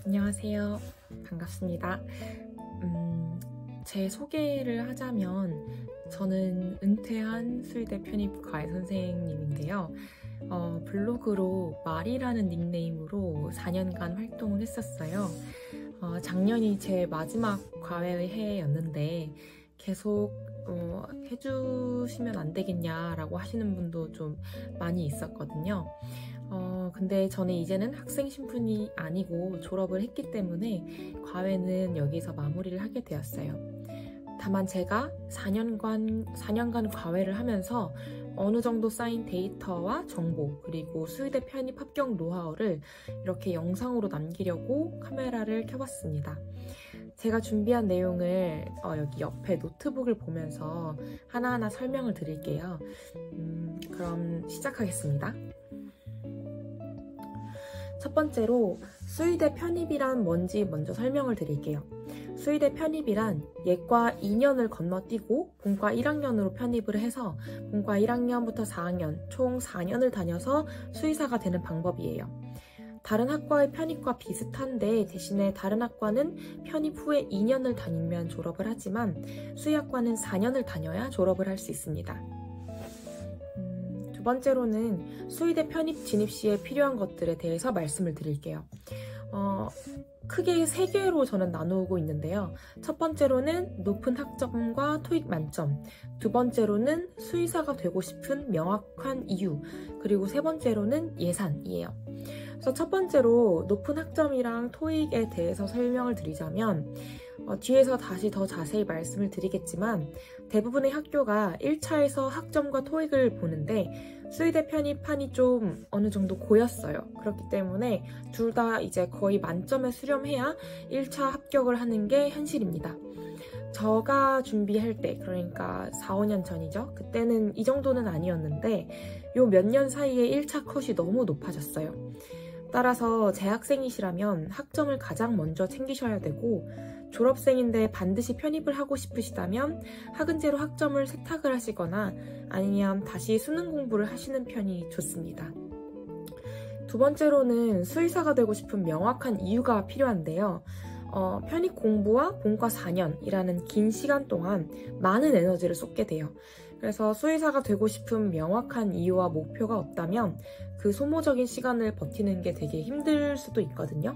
안녕하세요. 반갑습니다. 제 소개를 하자면 저는 은퇴한 수의대 편입과외 선생님인데요. 블로그로 말이라는 닉네임으로 4년간 활동을 했었어요. 작년이 제 마지막 과외 해였는데 계속 해주시면 안 되겠냐라고 하시는 분도 좀 많이 있었거든요. 근데 저는 이제는 학생 신분이 아니고 졸업을 했기 때문에 과외는 여기서 마무리를 하게 되었어요. 다만 제가 4년간 과외를 하면서 어느 정도 쌓인 데이터와 정보, 그리고 수의대 편입 합격 노하우를 이렇게 영상으로 남기려고 카메라를 켜봤습니다. 제가 준비한 내용을 여기 옆에 노트북을 보면서 하나하나 설명을 드릴게요. 그럼 시작하겠습니다. 첫 번째로 수의대 편입이란 뭔지 먼저 설명을 드릴게요. 수의대 편입이란 예과 2년을 건너뛰고 본과 1학년으로 편입을 해서 본과 1학년부터 4학년, 총 4년을 다녀서 수의사가 되는 방법이에요. 다른 학과의 편입과 비슷한데 대신에 다른 학과는 편입 후에 2년을 다니면 졸업을 하지만 수의학과는 4년을 다녀야 졸업을 할 수 있습니다. 두 번째로는 수의대 편입 진입 시에 필요한 것들에 대해서 말씀을 드릴게요. 크게 3개로 저는 나누고 있는데요. 첫 번째로는 높은 학점과 토익 만점, 두 번째로는 수의사가 되고 싶은 명확한 이유, 그리고 세 번째로는 예산이에요. 그래서 첫 번째로 높은 학점이랑 토익에 대해서 설명을 드리자면 뒤에서 다시 더 자세히 말씀을 드리겠지만 대부분의 학교가 1차에서 학점과 토익을 보는데 수의대 편입판이 좀 어느 정도 고였어요. 그렇기 때문에 둘 다 이제 거의 만점에 수렴해야 1차 합격을 하는 게 현실입니다. 제가 준비할 때, 그러니까 4, 5년 전이죠. 그때는 이 정도는 아니었는데 요 몇 년 사이에 1차 컷이 너무 높아졌어요. 따라서 재학생이시라면 학점을 가장 먼저 챙기셔야 되고 졸업생인데 반드시 편입을 하고 싶으시다면 학은제로 학점을 세탁을 하시거나 아니면 다시 수능 공부를 하시는 편이 좋습니다. 두 번째로는 수의사가 되고 싶은 명확한 이유가 필요한데요. 편입 공부와 본과 4년이라는 긴 시간 동안 많은 에너지를 쏟게 돼요. 그래서 수의사가 되고 싶은 명확한 이유와 목표가 없다면 그 소모적인 시간을 버티는 게 되게 힘들 수도 있거든요.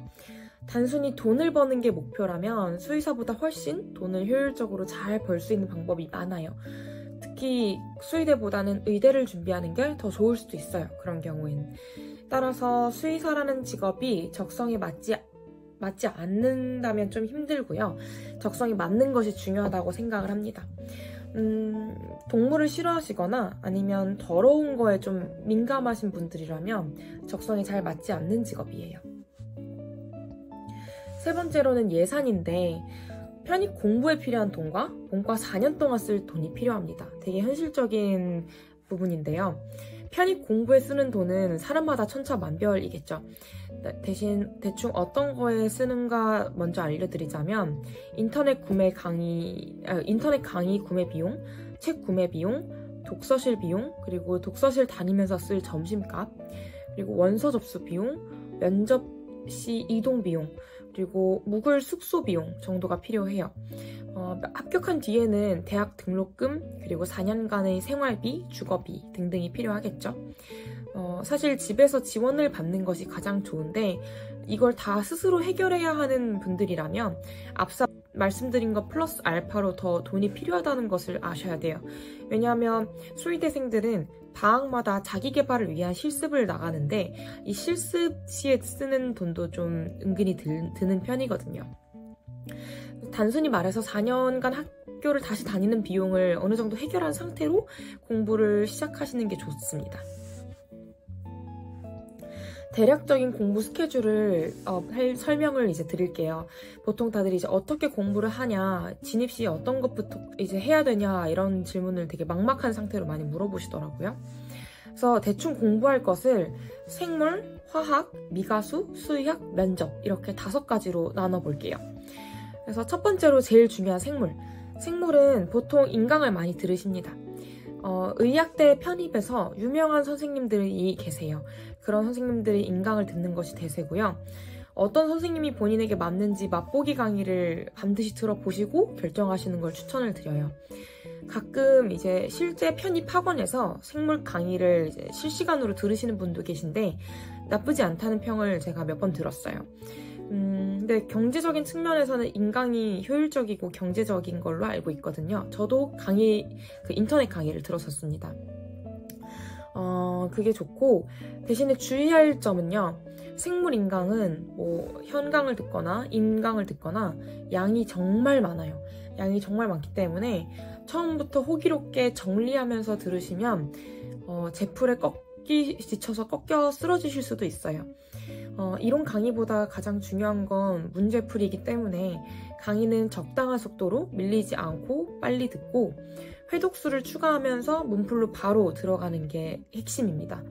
단순히 돈을 버는 게 목표라면 수의사보다 훨씬 돈을 효율적으로 잘 벌 수 있는 방법이 많아요. 특히 수의대보다는 의대를 준비하는 게 더 좋을 수도 있어요. 그런 경우에는. 따라서 수의사라는 직업이 적성에 맞지 않는다면 좀 힘들고요. 적성이 맞는 것이 중요하다고 생각을 합니다. 동물을 싫어하시거나 아니면 더러운 거에 좀 민감하신 분들이라면 적성에 잘 맞지 않는 직업이에요. 세 번째로는 예산인데 편입 공부에 필요한 돈과 본과 4년 동안 쓸 돈이 필요합니다. 되게 현실적인 부분인데요. 편입 공부에 쓰는 돈은 사람마다 천차만별이겠죠. 대충 어떤 거에 쓰는가 먼저 알려드리자면 인터넷 강의 구매 비용, 책 구매 비용, 독서실 비용, 그리고 독서실 다니면서 쓸 점심값, 그리고 원서 접수 비용, 면접 시 이동 비용, 그리고 묵을 숙소 비용 정도가 필요해요. 합격한 뒤에는 대학 등록금, 그리고 4년간의 생활비, 주거비 등등이 필요하겠죠. 사실 집에서 지원을 받는 것이 가장 좋은데 이걸 다 스스로 해결해야 하는 분들이라면 앞서 말씀드린 것 플러스 알파로 더 돈이 필요하다는 것을 아셔야 돼요. 왜냐하면 수의대생들은 방학마다 자기 개발을 위한 실습을 나가는데 이 실습 시에 쓰는 돈도 좀 은근히 드는 편이거든요. 단순히 말해서 4년간 학교를 다시 다니는 비용을 어느 정도 해결한 상태로 공부를 시작하시는 게 좋습니다. 대략적인 공부 스케줄을 설명을 이제 드릴게요. 보통 다들 이제 어떻게 공부를 하냐, 진입 시에 어떤 것부터 이제 해야 되냐 이런 질문을 되게 막막한 상태로 많이 물어보시더라고요. 그래서 대충 공부할 것을 생물, 화학, 미가수, 수의학, 면접 이렇게 5가지로 나눠볼게요. 그래서 첫 번째로 제일 중요한 생물. 생물은 보통 인강을 많이 들으십니다. 의학대 편입에서 유명한 선생님들이 계세요. 그런 선생님들이 인강을 듣는 것이 대세고요. 어떤 선생님이 본인에게 맞는지 맛보기 강의를 반드시 들어보시고 결정하시는 걸 추천을 드려요. 가끔 이제 실제 편입 학원에서 생물 강의를 이제 실시간으로 들으시는 분도 계신데 나쁘지 않다는 평을 제가 몇 번 들었어요. 근데 경제적인 측면에서는 인강이 효율적이고 경제적인 걸로 알고 있거든요. 저도 인터넷 강의를 들었었습니다. 그게 좋고, 대신에 주의할 점은요. 생물 인강은 뭐 현강을 듣거나 인강을 듣거나 양이 정말 많아요. 양이 정말 많기 때문에 처음부터 호기롭게 정리하면서 들으시면 제풀에 지쳐서 꺾여 쓰러지실 수도 있어요. 이론 강의보다 가장 중요한 건 문제풀이이기 때문에 강의는 적당한 속도로 밀리지 않고 빨리 듣고 회독수를 추가하면서 문풀로 바로 들어가는 게 핵심입니다.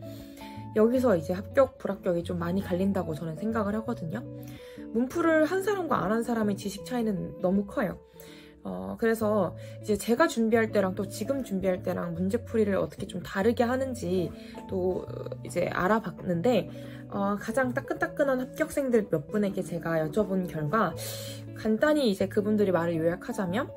여기서 이제 합격, 불합격이 좀 많이 갈린다고 저는 생각을 하거든요. 문풀을 한 사람과 안 한 사람의 지식 차이는 너무 커요. 그래서 이제 제가 준비할 때랑 또 지금 준비할 때랑 문제풀이를 어떻게 좀 다르게 하는지 또 이제 알아봤는데 가장 따끈따끈한 합격생들 몇 분에게 제가 여쭤본 결과 간단히 이제 그분들이 말을 요약하자면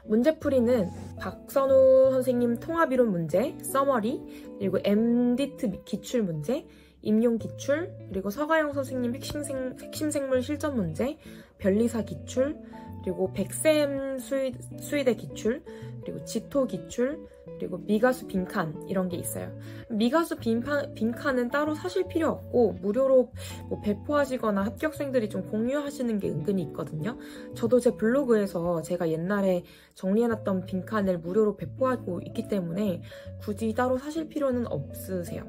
문제풀이는 박선우 선생님 통합이론 문제, 서머리, 그리고 MDT 기출 문제, 임용 기출, 그리고 서가영 선생님 핵심 생물 실전 문제, 변리사 기출, 그리고 백쌤 수의대 기출, 그리고 지토 기출, 그리고 미가수 빈칸 이런 게 있어요. 미가수 빈칸은 따로 사실 필요 없고 무료로 뭐 배포하시거나 합격생들이 좀 공유하시는 게 은근히 있거든요. 저도 제 블로그에서 제가 옛날에 정리해놨던 빈칸을 무료로 배포하고 있기 때문에 굳이 따로 사실 필요는 없으세요.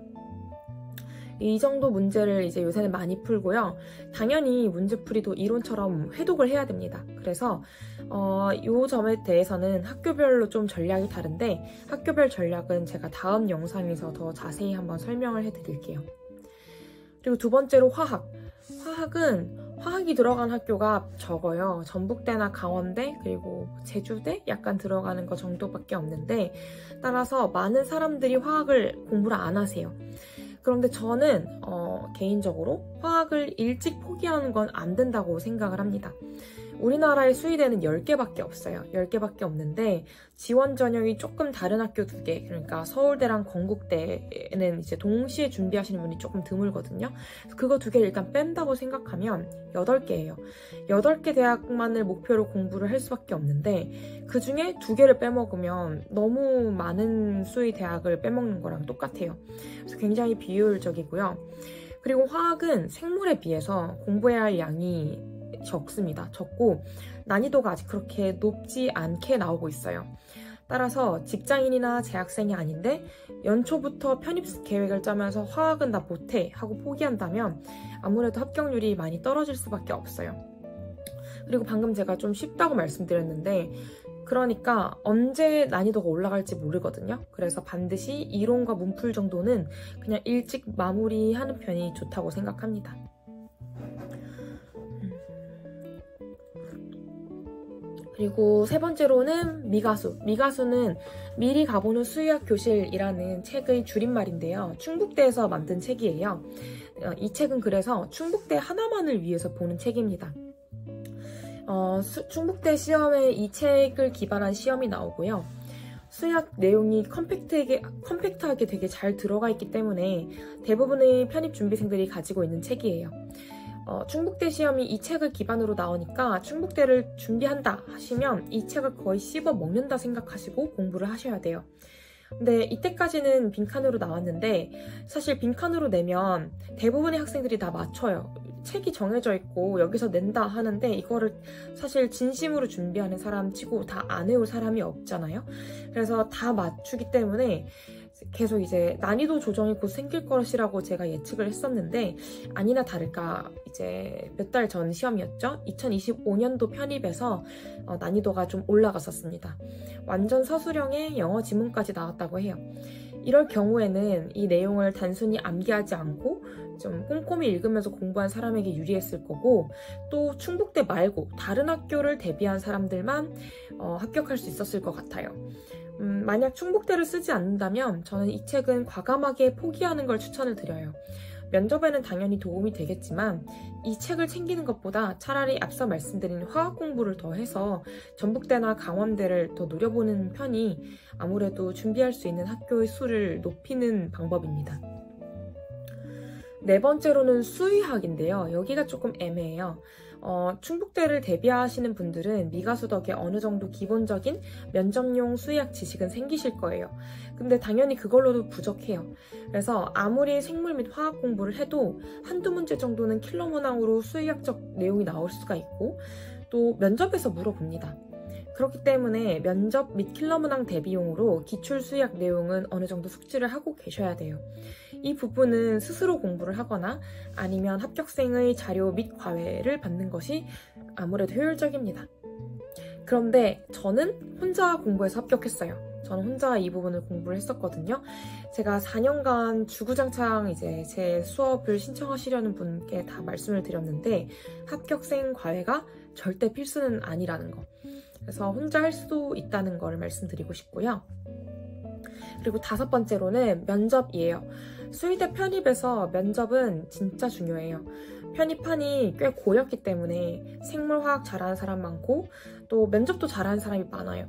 이 정도 문제를 이제 요새는 많이 풀고요. 당연히 문제풀이도 이론처럼 회독을 해야 됩니다. 그래서 이 점에 대해서는 학교별로 좀 전략이 다른데 학교별 전략은 제가 다음 영상에서 더 자세히 한번 설명을 해드릴게요. 그리고 두 번째로 화학. 화학이 들어간 학교가 적어요. 전북대나 강원대 그리고 제주대 약간 들어가는 거 정도밖에 없는데 따라서 많은 사람들이 화학을 공부를 안 하세요. 그런데 저는 개인적으로 화학을 일찍 포기하는 건 안 된다고 생각을 합니다. 우리나라의 수의대는 10개밖에 없어요. 10개밖에 없는데 지원 전형이 조금 다른 학교 2개, 그러니까 서울대랑 건국대는 이제 동시에 준비하시는 분이 조금 드물거든요. 그거 2개를 일단 뺀다고 생각하면 8개예요. 8개 대학만을 목표로 공부를 할 수밖에 없는데 그 중에 2개를 빼먹으면 너무 많은 수의 대학을 빼먹는 거랑 똑같아요. 그래서 굉장히 비효율적이고요. 그리고 화학은 생물에 비해서 공부해야 할 양이 적습니다. 적고 난이도가 아직 그렇게 높지 않게 나오고 있어요. 따라서 직장인이나 재학생이 아닌데 연초부터 편입 계획을 짜면서 화학은 나 못해 하고 포기한다면 아무래도 합격률이 많이 떨어질 수밖에 없어요. 그리고 방금 제가 좀 쉽다고 말씀드렸는데 그러니까 언제 난이도가 올라갈지 모르거든요. 그래서 반드시 이론과 문풀 정도는 그냥 일찍 마무리하는 편이 좋다고 생각합니다. 그리고 세 번째로는 미가수. 미가수는 미리 가보는 수의학 교실이라는 책의 줄임말인데요. 충북대에서 만든 책이에요. 이 책은 그래서 충북대 하나만을 위해서 보는 책입니다. 충북대 시험에 이 책을 기반한 시험이 나오고요. 수의학 내용이 컴팩트하게 되게 잘 들어가 있기 때문에 대부분의 편입 준비생들이 가지고 있는 책이에요. 충북대 시험이 이 책을 기반으로 나오니까 충북대를 준비한다 하시면 이 책을 거의 씹어 먹는다 생각하시고 공부를 하셔야 돼요. 근데 이때까지는 빈칸으로 나왔는데 사실 빈칸으로 내면 대부분의 학생들이 다 맞춰요. 책이 정해져 있고 여기서 낸다 하는데 이거를 사실 진심으로 준비하는 사람 치고 다 안 외울 사람이 없잖아요. 그래서 다 맞추기 때문에 계속 이제 난이도 조정이 곧 생길 것이라고 제가 예측을 했었는데 아니나 다를까 이제 몇 달 전 시험이었죠. 2025년도 편입에서 난이도가 좀 올라갔었습니다. 완전 서술형에 영어 지문까지 나왔다고 해요. 이럴 경우에는 이 내용을 단순히 암기하지 않고 좀 꼼꼼히 읽으면서 공부한 사람에게 유리했을 거고 또 충북대 말고 다른 학교를 대비한 사람들만 합격할 수 있었을 것 같아요. 만약 충북대를 쓰지 않는다면 저는 이 책은 과감하게 포기하는 걸 추천을 드려요. 면접에는 당연히 도움이 되겠지만 이 책을 챙기는 것보다 차라리 앞서 말씀드린 화학 공부를 더 해서 전북대나 강원대를 더 노려보는 편이 아무래도 준비할 수 있는 학교의 수를 높이는 방법입니다. 네 번째로는 수의학인데요. 여기가 조금 애매해요. 충북대를 대비하시는 분들은 미가수 덕에 어느 정도 기본적인 면접용 수의학 지식은 생기실 거예요. 근데 당연히 그걸로도 부족해요. 그래서 아무리 생물 및 화학 공부를 해도 한두 문제 정도는 킬러 문항으로 수의학적 내용이 나올 수가 있고 또 면접에서 물어봅니다. 그렇기 때문에 면접 및 킬러 문항 대비용으로 기출 수의학 내용은 어느 정도 숙지를 하고 계셔야 돼요. 이 부분은 스스로 공부를 하거나 아니면 합격생의 자료 및 과외를 받는 것이 아무래도 효율적입니다. 그런데 저는 혼자 공부해서 합격했어요. 저는 혼자 이 부분을 공부를 했었거든요. 제가 4년간 주구장창 이제 제 수업을 신청하시려는 분께 다 말씀을 드렸는데 합격생 과외가 절대 필수는 아니라는 거. 그래서 혼자 할 수도 있다는 걸 말씀드리고 싶고요. 그리고 5번째로는 면접이에요. 수의대 편입에서 면접은 진짜 중요해요. 편입판이 꽤 고였기 때문에 생물화학 잘하는 사람 많고 또 면접도 잘하는 사람이 많아요.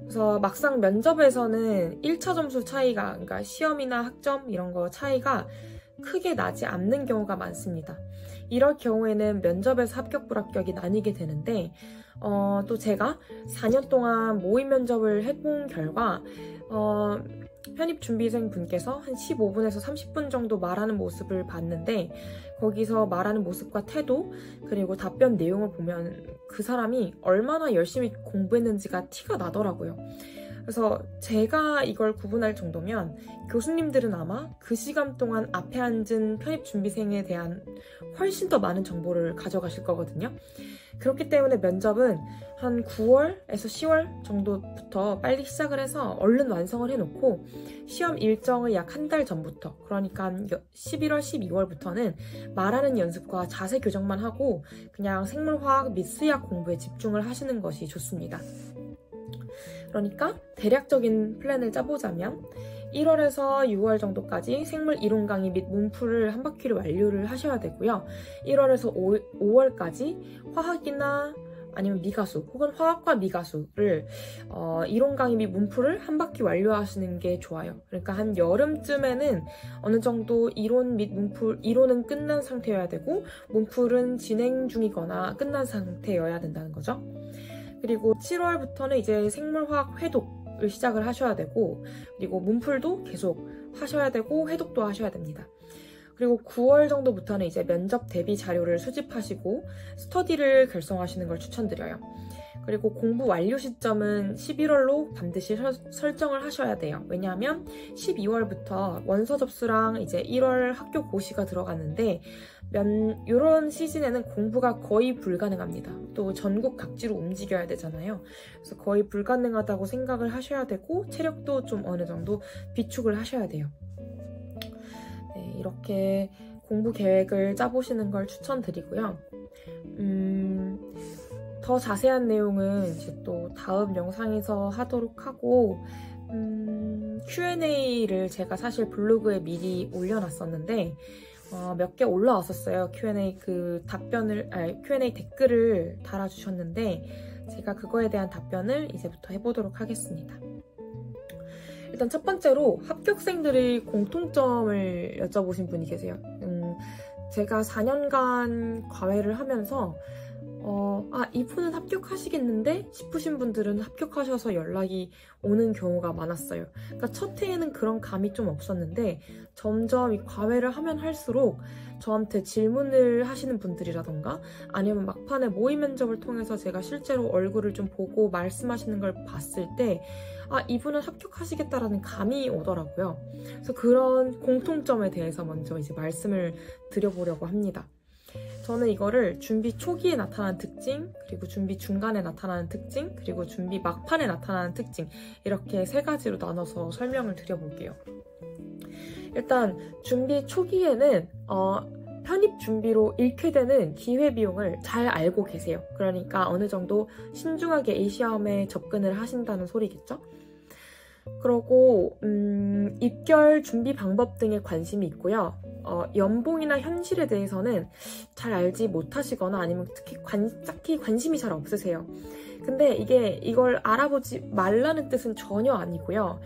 그래서 막상 면접에서는 1차 점수 차이가, 그러니까 시험이나 학점 이런 거 차이가 크게 나지 않는 경우가 많습니다. 이럴 경우에는 면접에서 합격 불합격이 나뉘게 되는데 또 제가 4년 동안 모의 면접을 해본 결과 편입 준비생 분께서 한 15분에서 30분 정도 말하는 모습을 봤는데 거기서 말하는 모습과 태도 그리고 답변 내용을 보면 그 사람이 얼마나 열심히 공부했는지가 티가 나더라고요. 그래서 제가 이걸 구분할 정도면 교수님들은 아마 그 시간 동안 앞에 앉은 편입 준비생에 대한 훨씬 더 많은 정보를 가져가실 거거든요. 그렇기 때문에 면접은 한 9월에서 10월 정도부터 빨리 시작을 해서 얼른 완성을 해놓고 시험 일정을 약 한 달 전부터, 그러니까 11월, 12월부터는 말하는 연습과 자세 교정만 하고 그냥 생물화학 및 수의학 공부에 집중을 하시는 것이 좋습니다. 그러니까 대략적인 플랜을 짜보자면 1월에서 6월 정도까지 생물 이론 강의 및 문풀을 한 바퀴를 완료를 하셔야 되고요. 1월에서 5월까지 화학이나 아니면 미가수 혹은 화학과 미가수를 이론 강의 및 문풀을 한 바퀴 완료하시는 게 좋아요. 그러니까 한 여름쯤에는 어느 정도 이론 및 문풀, 이론은 끝난 상태여야 되고 문풀은 진행 중이거나 끝난 상태여야 된다는 거죠. 그리고 7월부터는 이제 생물화학 회독을 시작을 하셔야 되고 그리고 문풀도 계속 하셔야 되고 회독도 하셔야 됩니다. 그리고 9월 정도부터는 이제 면접 대비 자료를 수집하시고 스터디를 결성하시는 걸 추천드려요. 그리고 공부 완료 시점은 11월로 반드시 설정을 하셔야 돼요. 왜냐하면 12월부터 원서 접수랑 이제 1월 학교 고시가 들어가는데 이런 시즌에는 공부가 거의 불가능합니다. 또 전국 각지로 움직여야 되잖아요. 그래서 거의 불가능하다고 생각을 하셔야 되고 체력도 좀 어느 정도 비축을 하셔야 돼요. 네, 이렇게 공부 계획을 짜보시는 걸 추천드리고요. 더 자세한 내용은 이제 또 다음 영상에서 하도록 하고 Q&A를 제가 사실 블로그에 미리 올려놨었는데 몇 개 올라왔었어요. Q&A Q&A 댓글을 달아주셨는데 제가 그거에 대한 답변을 이제부터 해보도록 하겠습니다. 일단 첫 번째로 합격생들의 공통점을 여쭤보신 분이 계세요. 제가 4년간 과외를 하면서 이분은 합격하시겠는데 싶으신 분들은 합격하셔서 연락이 오는 경우가 많았어요. 그러니까 첫 해에는 그런 감이 좀 없었는데 점점 이 과외를 하면 할수록 저한테 질문을 하시는 분들이라던가 아니면 막판에 모의 면접을 통해서 제가 실제로 얼굴을 좀 보고 말씀하시는 걸 봤을 때 이분은 합격하시겠다라는 감이 오더라고요. 그래서 그런 공통점에 대해서 먼저 이제 말씀을 드려보려고 합니다. 저는 이거를 준비 초기에 나타나는 특징, 그리고 준비 중간에 나타나는 특징, 그리고 준비 막판에 나타나는 특징 이렇게 3가지로 나눠서 설명을 드려볼게요. 일단 준비 초기에는 편입 준비로 잃게 되는 기회비용을 잘 알고 계세요. 그러니까 어느 정도 신중하게 이 시험에 접근을 하신다는 소리겠죠? 그리고 입결 준비 방법 등에 관심이 있고요. 연봉이나 현실에 대해서는 잘 알지 못하시거나 아니면 딱히 관심이 잘 없으세요. 근데 이걸 알아보지 말라는 뜻은 전혀 아니고요.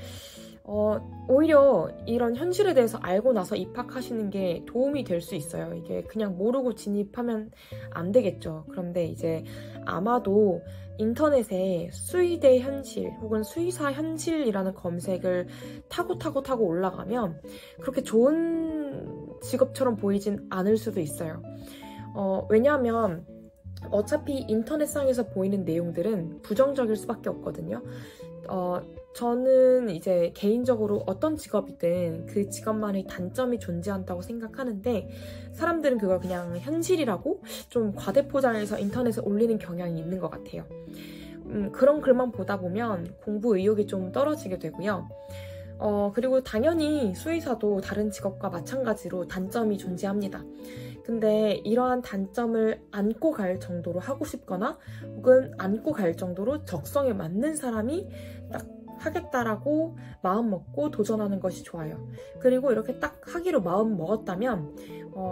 오히려 이런 현실에 대해서 알고 나서 입학하시는 게 도움이 될 수 있어요. 이게 그냥 모르고 진입하면 안 되겠죠. 그런데 이제 아마도 인터넷에 수의대 현실 혹은 수의사 현실이라는 검색을 타고 올라가면 그렇게 좋은 직업처럼 보이진 않을 수도 있어요. 왜냐하면 어차피 인터넷상에서 보이는 내용들은 부정적일 수밖에 없거든요. 저는 이제 개인적으로 어떤 직업이든 그 직업만의 단점이 존재한다고 생각하는데 사람들은 그걸 그냥 현실이라고 좀 과대포장해서 인터넷에 올리는 경향이 있는 것 같아요. 그런 글만 보다 보면 공부 의욕이 좀 떨어지게 되고요. 그리고 당연히 수의사도 다른 직업과 마찬가지로 단점이 존재합니다. 근데 이러한 단점을 안고 갈 정도로 하고 싶거나 혹은 안고 갈 정도로 적성에 맞는 사람이 딱 하겠다라고 마음 먹고 도전하는 것이 좋아요. 그리고 이렇게 딱 하기로 마음 먹었다면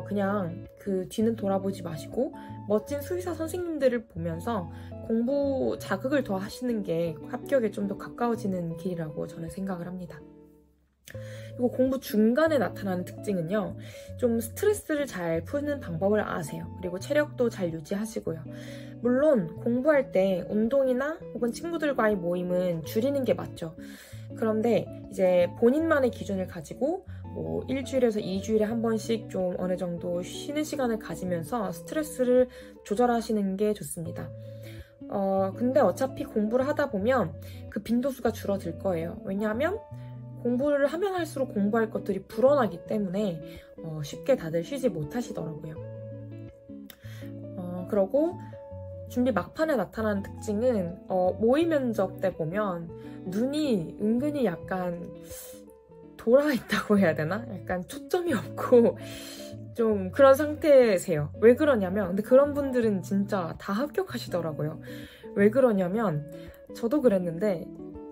그냥 그 뒤는 돌아보지 마시고 멋진 수의사 선생님들을 보면서 공부 자극을 더 하시는 게 합격에 좀 더 가까워지는 길이라고 저는 생각을 합니다. 그리고 공부 중간에 나타나는 특징은요, 좀 스트레스를 잘 푸는 방법을 아세요. 그리고 체력도 잘 유지하시고요. 물론 공부할 때 운동이나 혹은 친구들과의 모임은 줄이는 게 맞죠. 그런데 이제 본인만의 기준을 가지고 뭐 일주일에서 2주일에 한 번씩 좀 어느 정도 쉬는 시간을 가지면서 스트레스를 조절하시는 게 좋습니다. 근데 어차피 공부를 하다 보면 그 빈도수가 줄어들 거예요. 왜냐하면 공부를 하면 할수록 공부할 것들이 불어나기 때문에 쉽게 다들 쉬지 못하시더라고요. 그러고 준비 막판에 나타나는 특징은 모의 면접 때 보면 눈이 은근히 약간 돌아있다고 해야 되나? 약간 초점이 없고 좀 그런 상태세요. 왜 그러냐면 근데 그런 분들은 진짜 다 합격하시더라고요. 왜 그러냐면 저도 그랬는데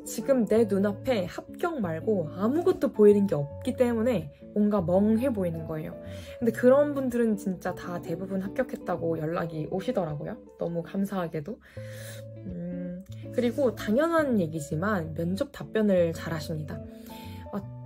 지금 내 눈앞에 합격 말고 아무것도 보이는 게 없기 때문에 뭔가 멍해 보이는 거예요. 근데 그런 분들은 진짜 다 대부분 합격했다고 연락이 오시더라고요. 너무 감사하게도. 그리고 당연한 얘기지만 면접 답변을 잘 하십니다.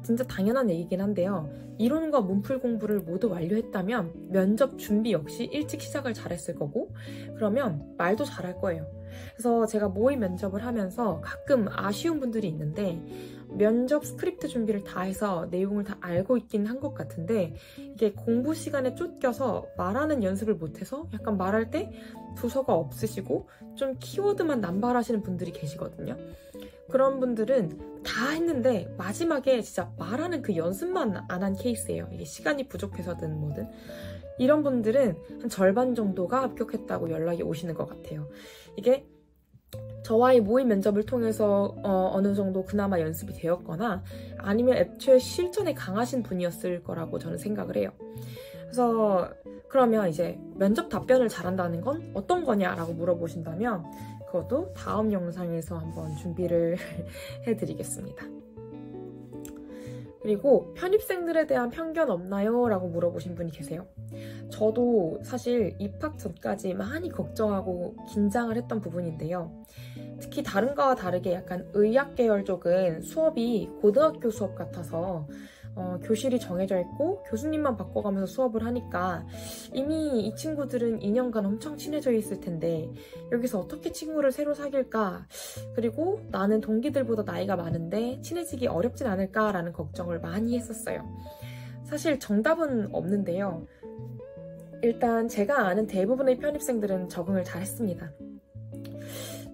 진짜 당연한 얘기긴 한데요. 이론과 문풀 공부를 모두 완료했다면 면접 준비 역시 일찍 시작을 잘했을 거고 그러면 말도 잘할 거예요. 그래서 제가 모의 면접을 하면서 가끔 아쉬운 분들이 있는데 면접 스크립트 준비를 다 해서 내용을 다 알고 있긴 한 것 같은데 이게 공부 시간에 쫓겨서 말하는 연습을 못해서 약간 말할 때 두서가 없으시고 좀 키워드만 남발하시는 분들이 계시거든요. 그런 분들은 다 했는데 마지막에 진짜 말하는 그 연습만 안 한 케이스예요. 이게 시간이 부족해서든 뭐든. 이런 분들은 한 절반 정도가 합격했다고 연락이 오시는 것 같아요. 이게 저와의 모의 면접을 통해서 어느 정도 그나마 연습이 되었거나 아니면 애초에 실전에 강하신 분이었을 거라고 저는 생각을 해요. 그래서 그러면 이제 면접 답변을 잘한다는 건 어떤 거냐라고 물어보신다면 그것도 다음 영상에서 한번 준비를 해드리겠습니다. 그리고 편입생들에 대한 편견 없나요? 라고 물어보신 분이 계세요. 저도 사실 입학 전까지 많이 걱정하고 긴장을 했던 부분인데요. 특히 다른 거와 다르게 약간 의학 계열 쪽은 수업이 고등학교 수업 같아서 교실이 정해져 있고 교수님만 바꿔가면서 수업을 하니까 이미 이 친구들은 2년간 엄청 친해져 있을 텐데 여기서 어떻게 친구를 새로 사귈까? 그리고 나는 동기들보다 나이가 많은데 친해지기 어렵진 않을까라는 걱정을 많이 했었어요. 사실 정답은 없는데요. 일단 제가 아는 대부분의 편입생들은 적응을 잘했습니다.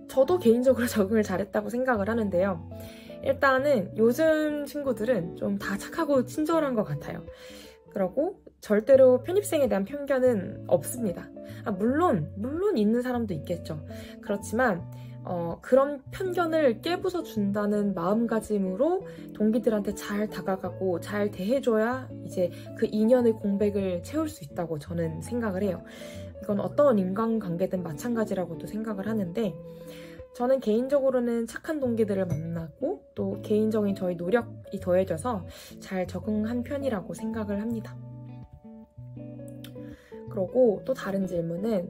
저도 개인적으로 적응을 잘했다고 생각을 하는데요. 일단은 요즘 친구들은 좀 다 착하고 친절한 것 같아요. 그리고 절대로 편입생에 대한 편견은 없습니다. 물론 있는 사람도 있겠죠. 그렇지만 그런 편견을 깨부숴 준다는 마음가짐으로 동기들한테 잘 다가가고 잘 대해줘야 이제 그 2년의 공백을 채울 수 있다고 저는 생각을 해요. 이건 어떤 인간관계든 마찬가지라고도 생각을 하는데 저는 개인적으로는 착한 동기들을 만나고 또 개인적인 저희 노력이 더해져서 잘 적응한 편이라고 생각을 합니다. 그리고 또 다른 질문은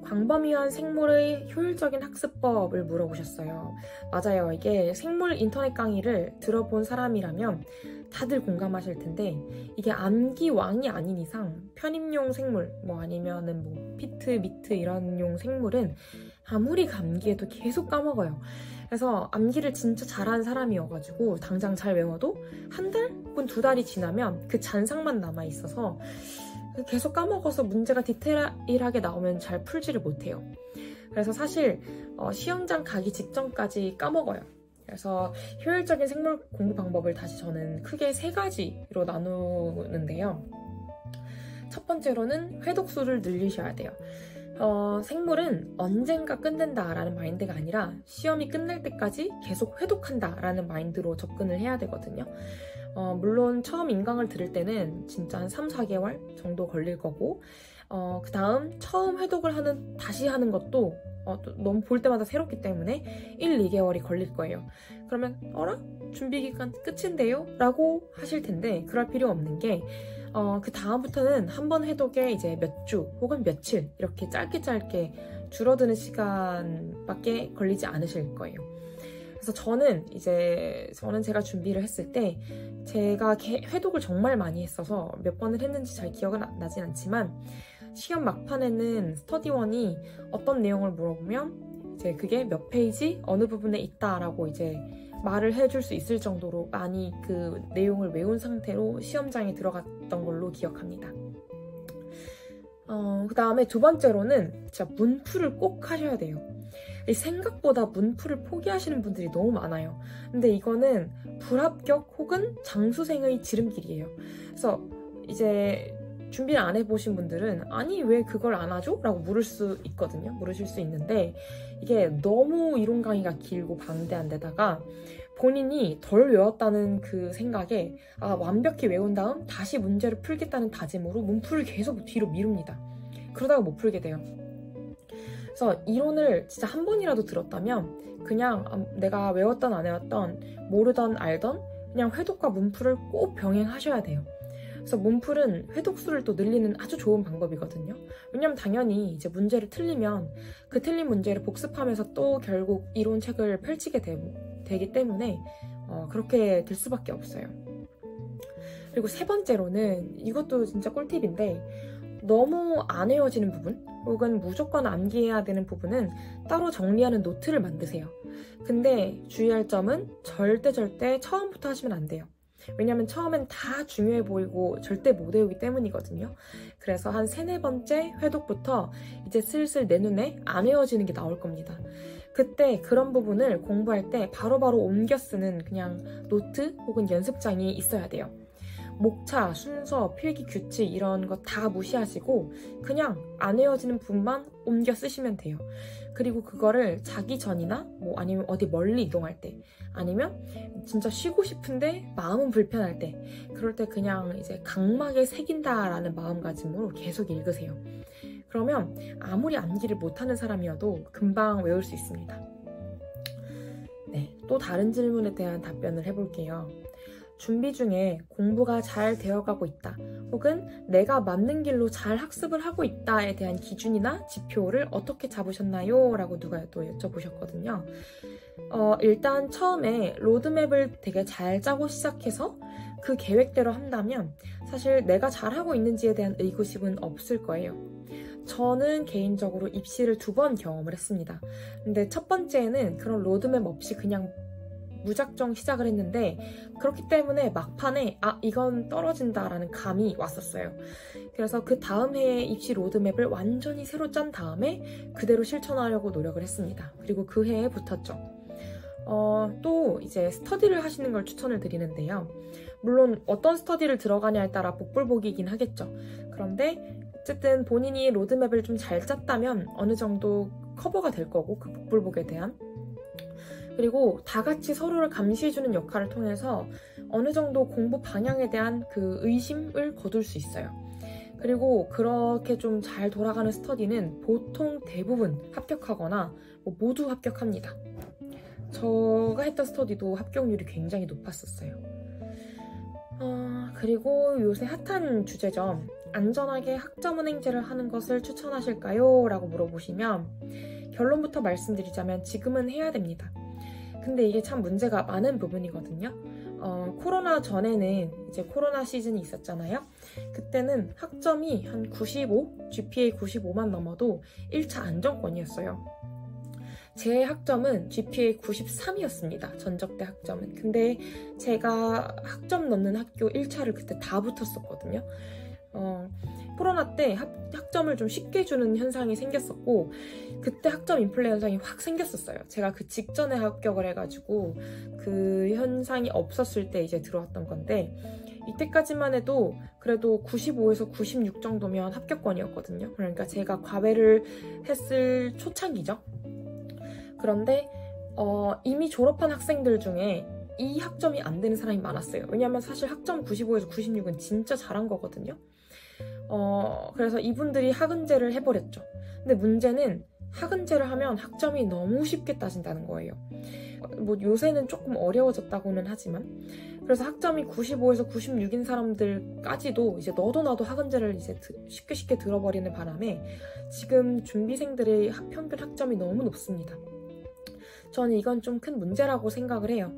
광범위한 생물의 효율적인 학습법을 물어보셨어요. 맞아요. 이게 생물 인터넷 강의를 들어본 사람이라면 다들 공감하실 텐데 이게 암기왕이 아닌 이상 편입용 생물 아니면은 피트, 미트 이런 용 생물은 아무리 암기해도 계속 까먹어요. 그래서 암기를 진짜 잘하는 사람이어가지고 당장 잘 외워도 한 달 혹은 2달이 지나면 그 잔상만 남아있어서 계속 까먹어서 문제가 디테일하게 나오면 잘 풀지를 못해요. 그래서 사실 시험장 가기 직전까지 까먹어요. 그래서 효율적인 생물 공부 방법을 다시 저는 크게 3가지로 나누는데요. 첫 번째로는 회독수를 늘리셔야 돼요. 생물은 언젠가 끝낸다라는 마인드가 아니라 시험이 끝날 때까지 계속 회독한다라는 마인드로 접근을 해야 되거든요. 물론 처음 인강을 들을 때는 진짜 한 3, 4개월 정도 걸릴 거고 그 다음 처음 회독을 다시 하는 것도 너무 볼 때마다 새롭기 때문에 1, 2개월이 걸릴 거예요. 그러면 어라? 준비기간 끝인데요? 라고 하실 텐데 그럴 필요 없는 게 그 다음부터는 한 번 회독에 이제 몇 주 혹은 며칠 이렇게 짧게 줄어드는 시간밖에 걸리지 않으실 거예요. 그래서 저는 제가 준비를 했을 때 제가 회독을 정말 많이 했어서 몇 번을 했는지 잘 기억은 나진 않지만 시험 막판에는 스터디원이 어떤 내용을 물어보면 이제 그게 몇 페이지 어느 부분에 있다라고 이제 말을 해줄 수 있을 정도로 많이 그 내용을 외운 상태로 시험장에 들어갔던 걸로 기억합니다. 그 다음에 2번째로는 진짜 문풀을 꼭 하셔야 돼요. 생각보다 문풀을 포기하시는 분들이 너무 많아요. 근데 이거는 불합격 혹은 장수생의 지름길이에요. 그래서 이제 준비를 안 해보신 분들은 아니 왜 그걸 안 하죠? 라고 물으실 수 있는데 이게 너무 이론 강의가 길고 방대한 데다가 본인이 덜 외웠다는 그 생각에 완벽히 외운 다음 다시 문제를 풀겠다는 다짐으로 문풀을 계속 뒤로 미룹니다. 그러다가 못 풀게 돼요. 그래서 이론을 진짜 한 번이라도 들었다면 그냥 내가 외웠던 안 외웠던 모르던 알던 그냥 회독과 문풀을 꼭 병행하셔야 돼요. 그래서 문풀은 회독수를 또 늘리는 아주 좋은 방법이거든요. 왜냐면 당연히 이제 문제를 틀리면 그 틀린 문제를 복습하면서 또 결국 이론책을 펼치게 되기 때문에 그렇게 될 수밖에 없어요. 그리고 3번째로는 이것도 진짜 꿀팁인데 너무 안 외워지는 부분 혹은 무조건 암기해야 되는 부분은 따로 정리하는 노트를 만드세요. 근데 주의할 점은 절대 처음부터 하시면 안 돼요. 왜냐면 처음엔 다 중요해 보이고 절대 못 외우기 때문이거든요. 그래서 한 3, 4번째 회독부터 이제 슬슬 내 눈에 안 외워지는 게 나올 겁니다. 그때 그런 부분을 공부할 때 바로바로 옮겨 쓰는 그냥 노트 혹은 연습장이 있어야 돼요. 목차, 순서, 필기 규칙 이런 거 다 무시하시고 그냥 안 외워지는 부분만 옮겨 쓰시면 돼요. 그리고 그거를 자기 전이나 아니면 어디 멀리 이동할 때 아니면 진짜 쉬고 싶은데 마음은 불편할 때 그럴 때 그냥 이제 각막에 새긴다라는 마음가짐으로 계속 읽으세요. 그러면 아무리 암기를 못하는 사람이어도 금방 외울 수 있습니다. 네, 또 다른 질문에 대한 답변을 해볼게요. 준비 중에 공부가 잘 되어가고 있다 혹은 내가 맞는 길로 잘 학습을 하고 있다에 대한 기준이나 지표를 어떻게 잡으셨나요? 라고 누가 또 여쭤보셨거든요. 일단 처음에 로드맵을 되게 잘 짜고 시작해서 그 계획대로 한다면 사실 내가 잘하고 있는지에 대한 의구심은 없을 거예요. 저는 개인적으로 입시를 2번 경험을 했습니다. 근데 첫 번째에는 그런 로드맵 없이 그냥 무작정 시작을 했는데 그렇기 때문에 막판에 이건 떨어진다라는 감이 왔었어요. 그래서 그 다음 해에 입시 로드맵을 완전히 새로 짠 다음에 그대로 실천하려고 노력을 했습니다. 그리고 그 해에 붙었죠. 또 이제 스터디를 하시는 걸 추천을 드리는데요. 물론 어떤 스터디를 들어가냐에 따라 복불복이긴 하겠죠. 그런데 어쨌든 본인이 로드맵을 좀 잘 짰다면 어느 정도 커버가 될 거고 그 복불복에 대한 그리고 다 같이 서로를 감시해주는 역할을 통해서 어느 정도 공부 방향에 대한 그 의심을 거둘 수 있어요. 그리고 그렇게 좀 잘 돌아가는 스터디는 보통 대부분 합격하거나 모두 합격합니다. 제가 했던 스터디도 합격률이 굉장히 높았었어요. 그리고 요새 핫한 주제죠. 안전하게 학점은행제를 하는 것을 추천하실까요? 라고 물어보시면 결론부터 말씀드리자면 지금은 해야 됩니다. 근데 이게 참 문제가 많은 부분이거든요. 코로나 전에는 이제 코로나 시즌이 있었잖아요. 그때는 학점이 한 95, GPA 95만 넘어도 1차 안정권이었어요. 제 학점은 GPA 93이었습니다. 전적대 학점은. 근데 제가 학점 넣는 학교 1차를 그때 다 붙었었거든요. 코로나 때 학점을 좀 쉽게 주는 현상이 생겼었고 그때 학점 인플레 현상이 확 생겼었어요. 제가 그 직전에 합격을 해가지고 그 현상이 없었을 때 이제 들어왔던 건데 이때까지만 해도 그래도 95에서 96 정도면 합격권이었거든요. 그러니까 제가 과외를 했을 초창기죠. 그런데 이미 졸업한 학생들 중에 이 학점이 안 되는 사람이 많았어요. 왜냐면 사실 학점 95에서 96은 진짜 잘한 거거든요. 그래서 이분들이 학은제를 해버렸죠. 근데 문제는 학은제를 하면 학점이 너무 쉽게 따진다는 거예요. 뭐 요새는 조금 어려워졌다고는 하지만 그래서 학점이 95에서 96인 사람들까지도 이제 너도 나도 학은제를 이제 쉽게 들어버리는 바람에 지금 준비생들의 평균 학점이 너무 높습니다. 저는 이건 좀 큰 문제라고 생각을 해요.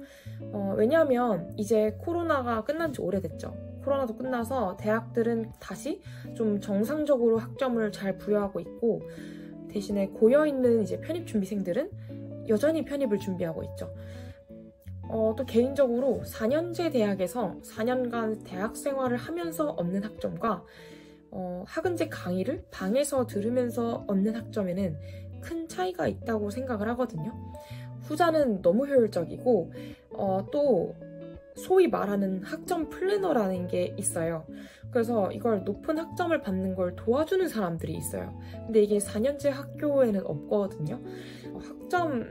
왜냐하면 이제 코로나가 끝난 지 오래됐죠. 코로나도 끝나서 대학들은 다시 좀 정상적으로 학점을 잘 부여하고 있고 대신에 고여있는 이제 편입준비생들은 여전히 편입을 준비하고 있죠. 또 개인적으로 4년제 대학에서 4년간 대학 생활을 하면서 얻는 학점과 학은제 강의를 방에서 들으면서 얻는 학점에는 큰 차이가 있다고 생각을 하거든요. 후자는 너무 효율적이고 또 소위 말하는 학점 플래너라는 게 있어요. 그래서 이걸 높은 학점을 받는 걸 도와주는 사람들이 있어요. 근데 이게 4년제 학교에는 없거든요. 학점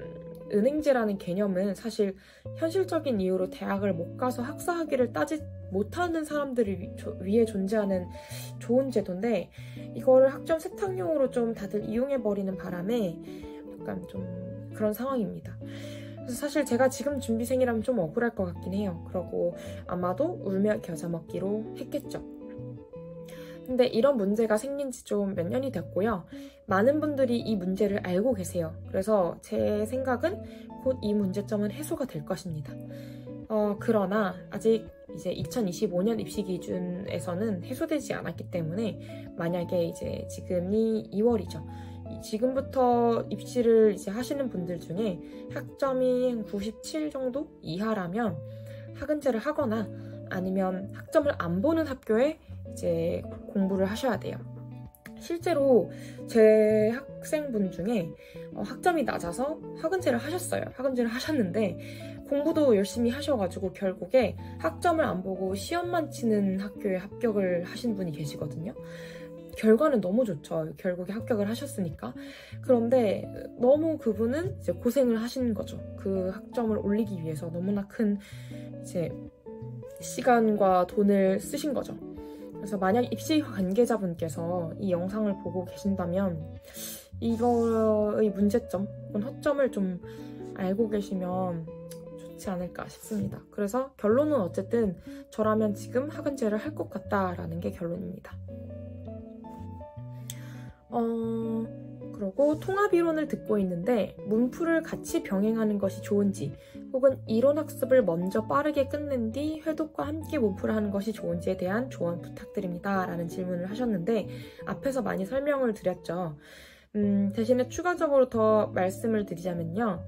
은행제라는 개념은 사실 현실적인 이유로 대학을 못 가서 학사학위를 따지 못하는 사람들을 위해 존재하는 좋은 제도인데 이거를 학점 세탁용으로 좀 다들 이용해버리는 바람에 약간 좀 그런 상황입니다. 그래서 사실 제가 지금 준비생이라면 좀 억울할 것 같긴 해요. 그러고 아마도 울며 겨자 먹기로 했겠죠. 근데 이런 문제가 생긴 지 좀 몇 년이 됐고요. 많은 분들이 이 문제를 알고 계세요. 그래서 제 생각은 곧 이 문제점은 해소가 될 것입니다. 그러나 아직 이제 2025년 입시 기준에서는 해소되지 않았기 때문에 만약에 이제 지금이 2월이죠. 지금부터 입시를 이제 하시는 분들 중에 학점이 한 97 정도 이하라면 학은제를 하거나 아니면 학점을 안 보는 학교에 이제 공부를 하셔야 돼요. 실제로 제 학생분 중에 학점이 낮아서 학은제를 하셨어요. 학은제를 하셨는데 공부도 열심히 하셔가지고 결국에 학점을 안 보고 시험만 치는 학교에 합격을 하신 분이 계시거든요. 결과는 너무 좋죠. 결국에 합격을 하셨으니까. 그런데 너무 그분은 이제 고생을 하신 거죠. 그 학점을 올리기 위해서 너무나 큰 이제 시간과 돈을 쓰신 거죠. 그래서 만약 입시 관계자분께서 이 영상을 보고 계신다면 이거의 문제점, 허점을 좀 알고 계시면 좋지 않을까 싶습니다. 그래서 결론은 어쨌든 저라면 지금 학은제를 할 것 같다라는 게 결론입니다. 그리고 통합이론을 듣고 있는데 문풀을 같이 병행하는 것이 좋은지 혹은 이론학습을 먼저 빠르게 끝낸 뒤 회독과 함께 문풀을 하는 것이 좋은지에 대한 조언 부탁드립니다. 라는 질문을 하셨는데 앞에서 많이 설명을 드렸죠. 대신에 추가적으로 더 말씀을 드리자면요.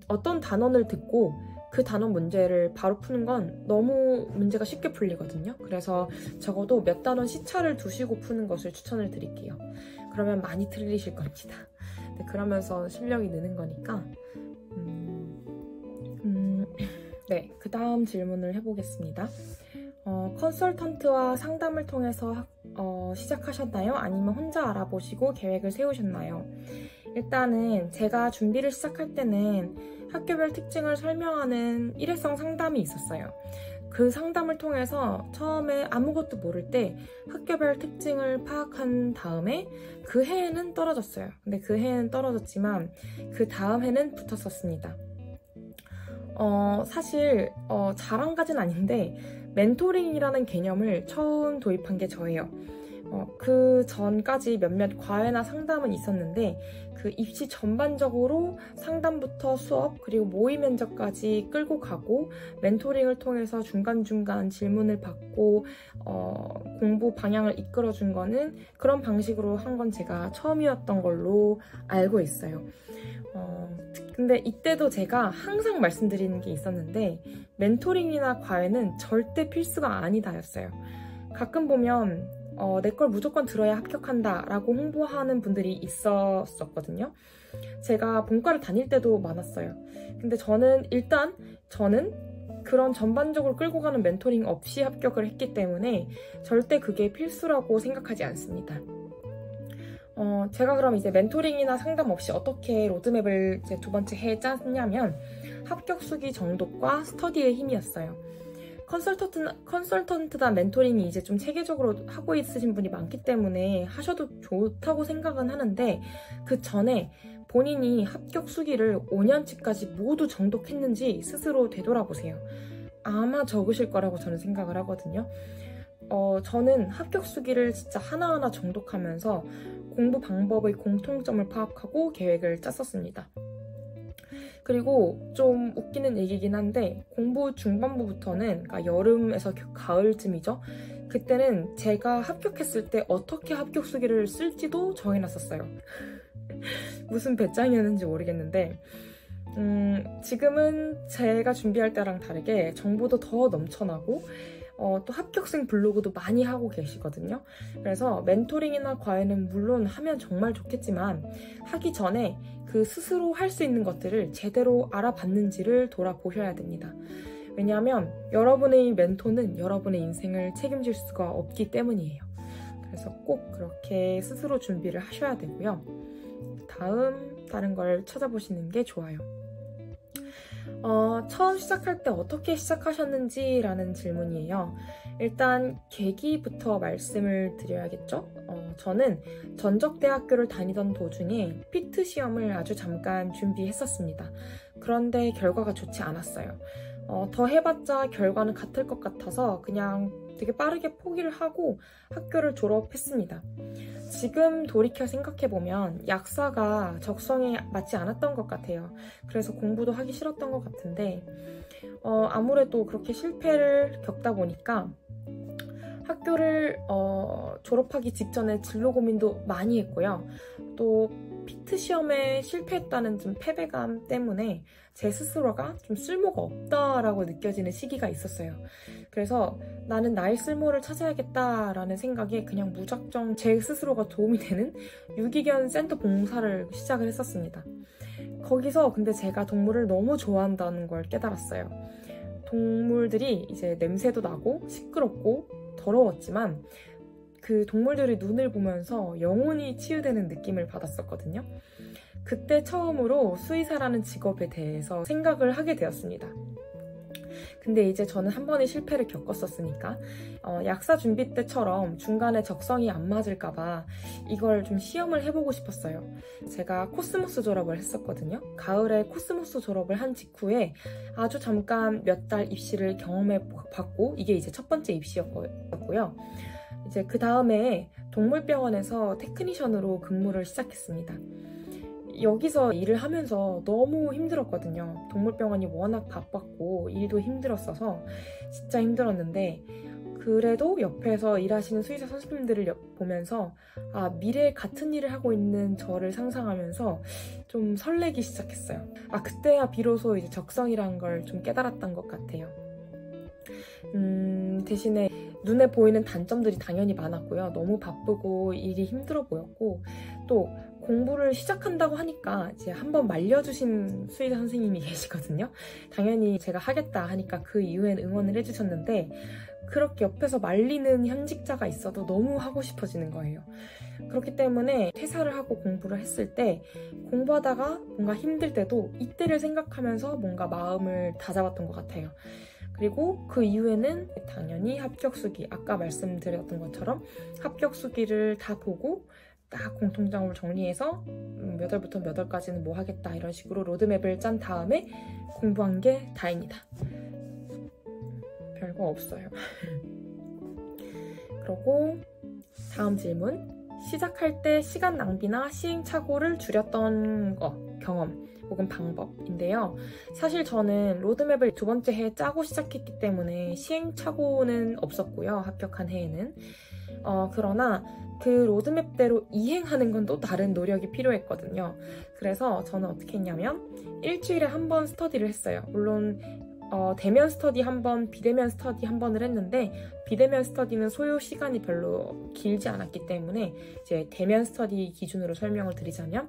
어떤 단원을 듣고 그 단원 문제를 바로 푸는 건 너무 문제가 쉽게 풀리거든요. 그래서 적어도 몇 단원 시차를 두시고 푸는 것을 추천을 드릴게요. 그러면 많이 틀리실 겁니다. 네, 그러면서 실력이 느는 거니까. 네, 그 다음 질문을 해보겠습니다. 컨설턴트와 상담을 통해서 시작하셨나요? 아니면 혼자 알아보시고 계획을 세우셨나요? 일단은 제가 준비를 시작할 때는 학교별 특징을 설명하는 일회성 상담이 있었어요. 그 상담을 통해서 처음에 아무것도 모를 때 학교별 특징을 파악한 다음에 그 해에는 떨어졌어요. 근데 그 해에는 떨어졌지만 그 다음 해는 붙었었습니다. 사실 자랑까지는 아닌데 멘토링이라는 개념을 처음 도입한 게 저예요. 그 전까지 몇몇 과외나 상담은 있었는데 그 입시 전반적으로 상담부터 수업 그리고 모의 면접까지 끌고 가고 멘토링을 통해서 중간중간 질문을 받고 공부 방향을 이끌어준 거는 그런 방식으로 한 건 제가 처음이었던 걸로 알고 있어요. 근데 이때도 제가 항상 말씀드리는 게 있었는데 멘토링이나 과외는 절대 필수가 아니다였어요. 가끔 보면 내 걸 무조건 들어야 합격한다 라고 홍보하는 분들이 있었거든요. 제가 본과를 다닐 때도 많았어요. 근데 저는 그런 전반적으로 끌고 가는 멘토링 없이 합격을 했기 때문에 절대 그게 필수라고 생각하지 않습니다. 제가 그럼 이제 멘토링이나 상담 없이 어떻게 로드맵을 이제 두 번째 해에 짰냐면 합격 수기 정독과 스터디의 힘이었어요. 컨설턴트나 멘토링이 이제 좀 체계적으로 하고 있으신 분이 많기 때문에 하셔도 좋다고 생각은 하는데 그 전에 본인이 합격 수기를 5년치까지 모두 정독했는지 스스로 되돌아보세요. 아마 적으실 거라고 저는 생각을 하거든요. 저는 합격 수기를 진짜 하나하나 정독하면서 공부 방법의 공통점을 파악하고 계획을 짰었습니다. 그리고 좀 웃기는 얘기긴 한데 공부 중반부부터는 그러니까 여름에서 가을쯤이죠. 그때는 제가 합격했을 때 어떻게 합격 수기를 쓸지도 정해놨었어요. 무슨 배짱이었는지 모르겠는데 지금은 제가 준비할 때랑 다르게 정보도 더 넘쳐나고 또 합격생 블로그도 많이 하고 계시거든요. 그래서 멘토링이나 과외는 물론 하면 정말 좋겠지만 하기 전에 그 스스로 할 수 있는 것들을 제대로 알아봤는지를 돌아보셔야 됩니다. 왜냐하면 여러분의 멘토는 여러분의 인생을 책임질 수가 없기 때문이에요. 그래서 꼭 그렇게 스스로 준비를 하셔야 되고요. 다른 걸 찾아보시는 게 좋아요. 처음 시작할 때 어떻게 시작하셨는지라는 질문이에요. 일단 계기부터 말씀을 드려야겠죠? 저는 전적대학교를 다니던 도중에 피트 시험을 아주 잠깐 준비했었습니다. 그런데 결과가 좋지 않았어요. 더 해봤자 결과는 같을 것 같아서 그냥 되게 빠르게 포기를 하고 학교를 졸업했습니다. 지금 돌이켜 생각해보면 약사가 적성에 맞지 않았던 것 같아요. 그래서 공부도 하기 싫었던 것 같은데 아무래도 그렇게 실패를 겪다 보니까 학교를 졸업하기 직전에 진로 고민도 많이 했고요. 또 피트 시험에 실패했다는 좀 패배감 때문에 제 스스로가 좀 쓸모가 없다라고 느껴지는 시기가 있었어요. 그래서 나는 나의 쓸모를 찾아야겠다라는 생각에 그냥 무작정 제 스스로가 도움이 되는 유기견 센터 봉사를 시작을 했었습니다. 거기서 근데 제가 동물을 너무 좋아한다는 걸 깨달았어요. 동물들이 이제 냄새도 나고 시끄럽고 더러웠지만 그 동물들의 눈을 보면서 영혼이 치유되는 느낌을 받았었거든요. 그때 처음으로 수의사라는 직업에 대해서 생각을 하게 되었습니다. 근데 이제 저는 한 번의 실패를 겪었었으니까 약사 준비 때처럼 중간에 적성이 안 맞을까봐 이걸 좀 시험을 해보고 싶었어요. 제가 코스모스 졸업을 했었거든요. 가을에 코스모스 졸업을 한 직후에 아주 잠깐 몇 달 입시를 경험해봤고 이게 이제 첫 번째 입시였고요. 이제 그 다음에 동물병원에서 테크니션으로 근무를 시작했습니다. 여기서 일을 하면서 너무 힘들었거든요. 동물병원이 워낙 바빴고 일도 힘들었어서 진짜 힘들었는데 그래도 옆에서 일하시는 수의사 선생님들을 보면서 미래에 같은 일을 하고 있는 저를 상상하면서 좀 설레기 시작했어요. 그때야 비로소 이제 적성이란 걸 좀 깨달았던 것 같아요. 대신에 눈에 보이는 단점들이 당연히 많았고요. 너무 바쁘고 일이 힘들어 보였고 또 공부를 시작한다고 하니까 이제 한번 말려주신 수의사 선생님이 계시거든요. 당연히 제가 하겠다 하니까 그 이후엔 응원을 해주셨는데 그렇게 옆에서 말리는 현직자가 있어도 너무 하고 싶어지는 거예요. 그렇기 때문에 퇴사를 하고 공부를 했을 때 공부하다가 뭔가 힘들 때도 이때를 생각하면서 뭔가 마음을 다잡았던 것 같아요. 그리고 그 이후에는 당연히 합격수기, 아까 말씀드렸던 것처럼 합격수기를 다 보고 딱 공통점을 정리해서 몇 월부터 몇 월까지는 뭐 하겠다 이런 식으로 로드맵을 짠 다음에 공부한 게 다입니다. 별거 없어요. 그리고 다음 질문. 시작할 때 시간 낭비나 시행착오를 줄였던 경험 혹은 방법인데요. 사실 저는 로드맵을 두 번째 해 짜고 시작했기 때문에 시행착오는 없었고요. 합격한 해에는. 그러나 그 로드맵대로 이행하는 건 또 다른 노력이 필요했거든요. 그래서 저는 어떻게 했냐면 일주일에 한 번 스터디를 했어요. 물론 대면 스터디 한 번, 비대면 스터디 한 번을 했는데 비대면 스터디는 소요 시간이 별로 길지 않았기 때문에 이제 대면 스터디 기준으로 설명을 드리자면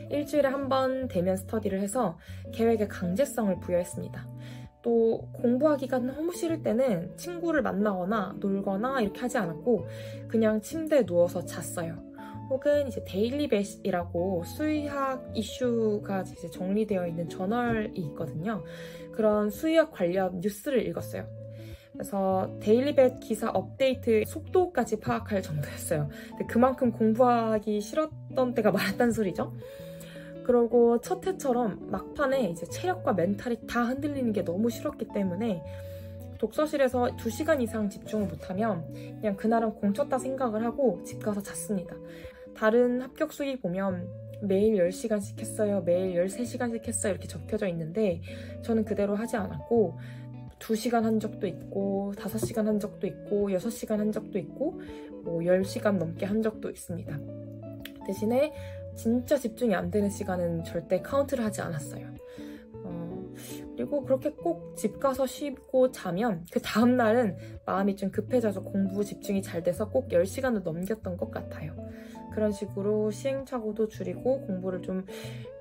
일주일에 한 번 대면 스터디를 해서 계획에 강제성을 부여했습니다. 또 공부하기가 너무 싫을 때는 친구를 만나거나 놀거나 이렇게 하지 않았고 그냥 침대에 누워서 잤어요. 혹은 이제 데일리벳이라고 수의학 이슈가 이제 정리되어 있는 저널이 있거든요. 그런 수의학 관련 뉴스를 읽었어요. 그래서 데일리벳 기사 업데이트 속도까지 파악할 정도였어요. 근데 그만큼 공부하기 싫었던 때가 많았단 소리죠. 그러고 첫 해처럼 막판에 이제 체력과 멘탈이 다 흔들리는 게 너무 싫었기 때문에 독서실에서 2시간 이상 집중을 못하면 그냥 그날은 공쳤다 생각을 하고 집 가서 잤습니다. 다른 합격 수기 보면 매일 10시간씩 했어요, 매일 13시간씩 했어요 이렇게 적혀져 있는데 저는 그대로 하지 않았고 2시간 한 적도 있고 5시간 한 적도 있고 6시간 한 적도 있고 10시간 넘게 한 적도 있습니다. 대신에 진짜 집중이 안 되는 시간은 절대 카운트를 하지 않았어요. 그리고 그렇게 꼭 집 가서 쉬고 자면 그 다음날은 마음이 좀 급해져서 공부 집중이 잘 돼서 꼭 10시간을 넘겼던 것 같아요. 그런 식으로 시행착오도 줄이고 공부를 좀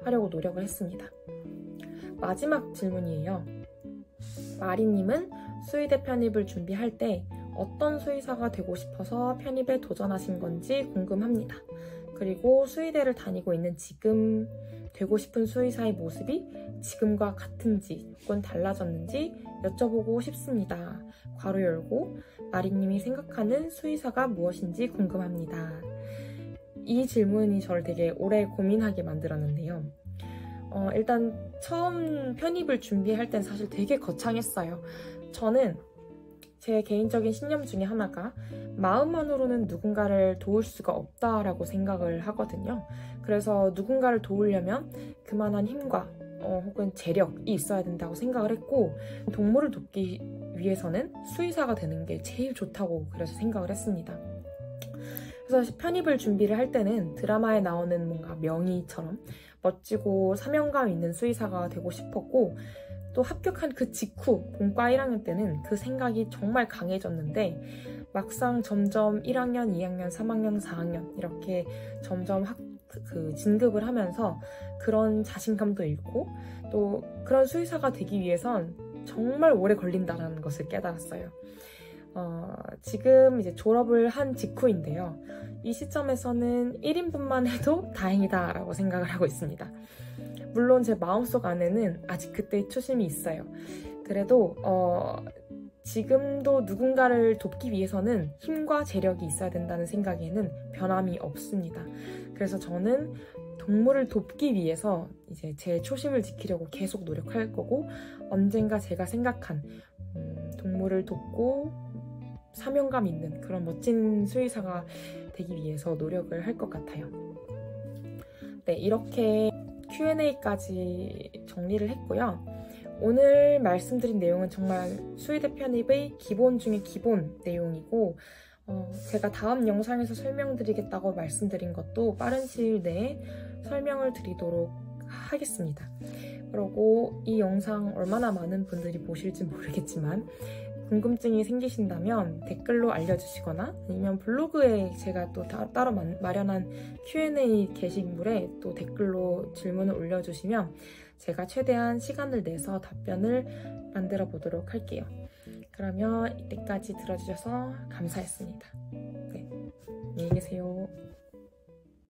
하려고 노력을 했습니다. 마지막 질문이에요. 마리님은 수의대 편입을 준비할 때 어떤 수의사가 되고 싶어서 편입에 도전하신 건지 궁금합니다. 그리고 수의대를 다니고 있는 지금 되고 싶은 수의사의 모습이 지금과 같은지 혹은 달라졌는지 여쭤보고 싶습니다. 괄호 열고 마리님이 생각하는 수의사가 무엇인지 궁금합니다. 이 질문이 저를 되게 오래 고민하게 만들었는데요. 일단 처음 편입을 준비할 땐 사실 되게 거창했어요. 저는 제 개인적인 신념 중에 하나가 마음만으로는 누군가를 도울 수가 없다라고 생각을 하거든요. 그래서 누군가를 도우려면 그만한 힘과 혹은 재력이 있어야 된다고 생각을 했고 동물을 돕기 위해서는 수의사가 되는 게 제일 좋다고 그래서 생각을 했습니다. 그래서 편입을 준비를 할 때는 드라마에 나오는 뭔가 명의처럼 멋지고 사명감 있는 수의사가 되고 싶었고 또 합격한 그 직후 본과 1학년 때는 그 생각이 정말 강해졌는데 막상 점점 1학년, 2학년, 3학년, 4학년 이렇게 점점 진급을 하면서 그런 자신감도 잃고 또 그런 수의사가 되기 위해선 정말 오래 걸린다는 것을 깨달았어요. 지금 이제 졸업을 한 직후인데요. 이 시점에서는 1인분만 해도 다행이다라고 생각을 하고 있습니다. 물론 제 마음속 안에는 아직 그때의 초심이 있어요. 그래도 지금도 누군가를 돕기 위해서는 힘과 재력이 있어야 된다는 생각에는 변함이 없습니다. 그래서 저는 동물을 돕기 위해서 이제 제 초심을 지키려고 계속 노력할 거고 언젠가 제가 생각한 동물을 돕고 사명감 있는 그런 멋진 수의사가 되기 위해서 노력을 할 것 같아요. 네, 이렇게 Q&A까지 정리를 했고요. 오늘 말씀드린 내용은 정말 수의대 편입의 기본 중에 기본 내용이고 제가 다음 영상에서 설명드리겠다고 말씀드린 것도 빠른 시일 내에 설명을 드리도록 하겠습니다. 그리고 이 영상 얼마나 많은 분들이 보실지 모르겠지만 궁금증이 생기신다면 댓글로 알려주시거나 아니면 블로그에 제가 또 따로 마련한 Q&A 게시물에 또 댓글로 질문을 올려주시면 제가 최대한 시간을 내서 답변을 만들어 보도록 할게요. 그러면 이때까지 들어주셔서 감사했습니다. 네, 안녕히 계세요.